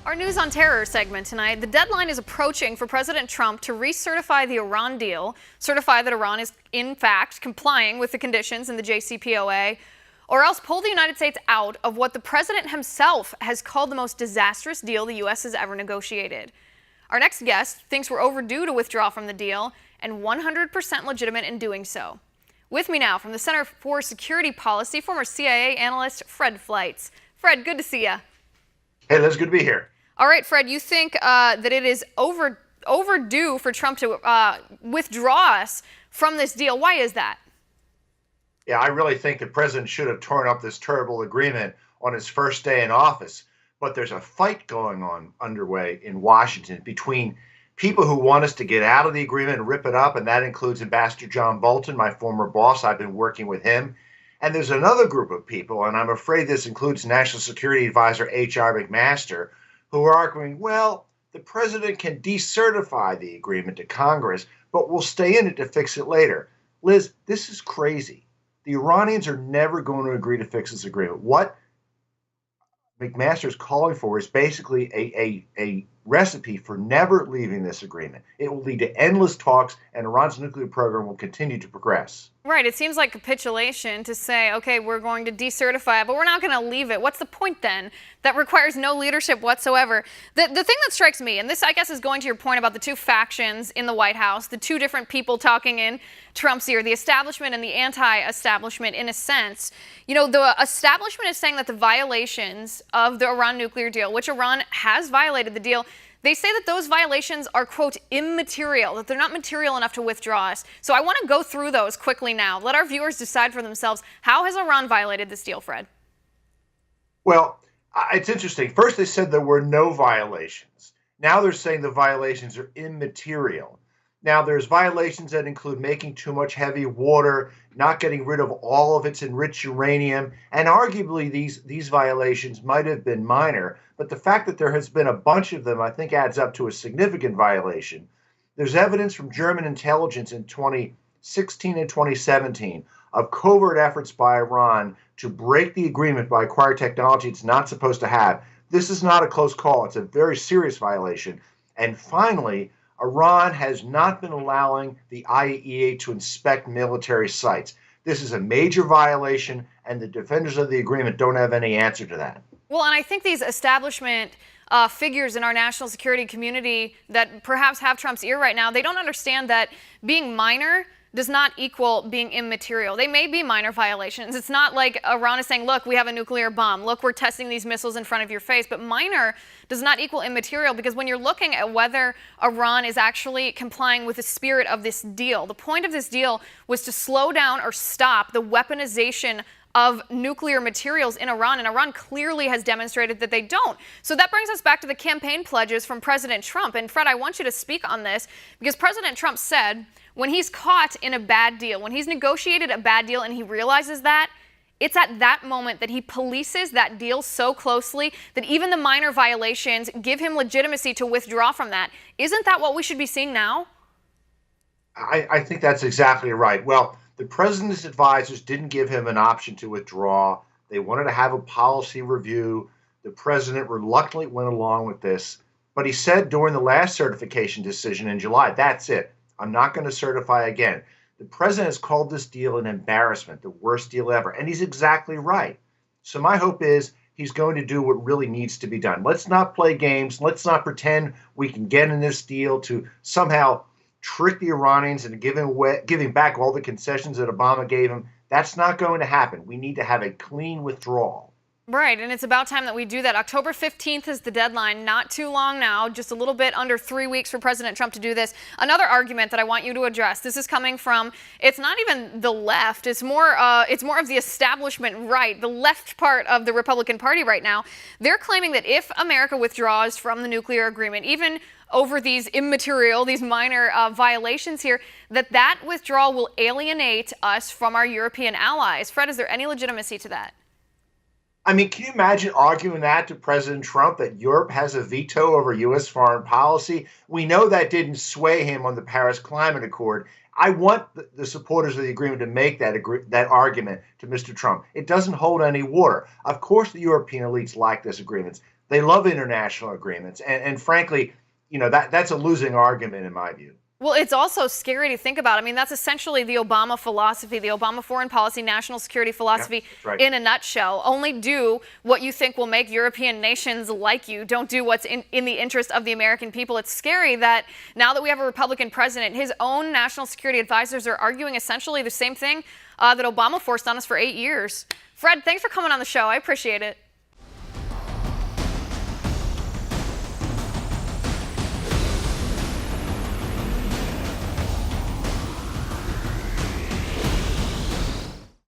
Our News on Terror segment tonight. The deadline is approaching for President Trump to recertify the Iran deal, certify that Iran is in fact complying with the conditions in the JCPOA, or else pull the United States out of what the president himself has called the most disastrous deal the U.S. has ever negotiated. Our next guest thinks we're overdue to withdraw from the deal and 100% legitimate in doing so. With me now from the Center for Security Policy, former CIA analyst Fred Fleitz. Fred, good to see you. Hey, Liz, good to be here. All right, Fred, you think that it is overdue for Trump to withdraw us from this deal. Why is that? Yeah, I really think the president should have torn up this terrible agreement on his first day in office. But there's a fight going on underway in Washington between people who want us to get out of the agreement and rip it up, and that includes Ambassador John Bolton, my former boss. I've been working with him. And there's another group of people, and I'm afraid this includes National Security Advisor H.R. McMaster, who are arguing, well, the president can decertify the agreement to Congress, but we'll stay in it to fix it later. Liz, this is crazy. The Iranians are never going to agree to fix this agreement. What McMaster is calling for is basically a recipe for never leaving this agreement. It will lead to endless talks, and Iran's nuclear program will continue to progress. Right. It seems like capitulation to say, okay, we're going to decertify it, but we're not going to leave it. What's the point then? That requires no leadership whatsoever. The thing that strikes me, and this, I guess, is going to your point about the two factions in the White House, the two different people talking in Trump's ear, the establishment and the anti-establishment, in a sense. You know, the establishment is saying that the violations of the Iran nuclear deal, which Iran has violated the deal, they say that those violations are, quote, immaterial, that they're not material enough to withdraw us. So I want to go through those quickly now. Let our viewers decide for themselves. How has Iran violated this deal, Fred? Well, it's interesting. First, they said there were no violations. Now they're saying the violations are immaterial. Now, there's violations that include making too much heavy water, not getting rid of all of its enriched uranium, and arguably these violations might have been minor, but the fact that there has been a bunch of them, I think, adds up to a significant violation. There's evidence from German intelligence in 2016 and 2017 of covert efforts by Iran to break the agreement by acquiring technology it's not supposed to have. This is not a close call. It's a very serious violation. And finally, Iran has not been allowing the IAEA to inspect military sites. This is a major violation, and the defenders of the agreement don't have any answer to that. Well, and I think these establishment figures in our national security community that perhaps have Trump's ear right now, they don't understand that being minor does not equal being immaterial. They may be minor violations. It's not like Iran is saying, look, we have a nuclear bomb. Look, we're testing these missiles in front of your face. But minor does not equal immaterial, because when you're looking at whether Iran is actually complying with the spirit of this deal, the point of this deal was to slow down or stop the weaponization of nuclear materials in Iran, and Iran clearly has demonstrated that they don't. So that brings us back to the campaign pledges from President Trump. And Fred, I want you to speak on this, because President Trump said when he's caught in a bad deal, when he's negotiated a bad deal and he realizes that, it's at that moment that he polices that deal so closely that even the minor violations give him legitimacy to withdraw from that. Isn't that what we should be seeing now? I think that's exactly right. Well, the president's advisors didn't give him an option to withdraw. They wanted to have a policy review. The president reluctantly went along with this. But he said during the last certification decision in July, that's it. I'm not going to certify again. The president has called this deal an embarrassment, the worst deal ever. And he's exactly right. So my hope is he's going to do what really needs to be done. Let's not play games. Let's not pretend we can get in this deal to somehow trick the Iranians into giving back all the concessions that Obama gave him. That's not going to happen. We need to have a clean withdrawal. Right, and it's about time that we do that. October 15th is the deadline. Not too long now, just a little bit under 3 weeks for President Trump to do this. Another argument that I want you to address, this is coming from, it's not even the left, it's more of the establishment right, the left part of the Republican Party right now. They're claiming that if America withdraws from the nuclear agreement, even over these immaterial, these minor violations here, that withdrawal will alienate us from our European allies. Fred, is there any legitimacy to that? I mean, can you imagine arguing that to President Trump, that Europe has a veto over U.S. foreign policy? We know that didn't sway him on the Paris Climate Accord. I want the supporters of the agreement to make that argument to Mr. Trump. It doesn't hold any water. Of course, the European elites like this agreement. They love international agreements. And frankly, that's a losing argument in my view. Well, it's also scary to think about. I mean, that's essentially the Obama philosophy, the Obama foreign policy, national security philosophy right. in a nutshell. Only do what you think will make European nations like you. Don't do what's in the interest of the American people. It's scary that now that we have a Republican president, his own national security advisors are arguing essentially the same thing that Obama forced on us for 8 years. Fred, thanks for coming on the show. I appreciate it.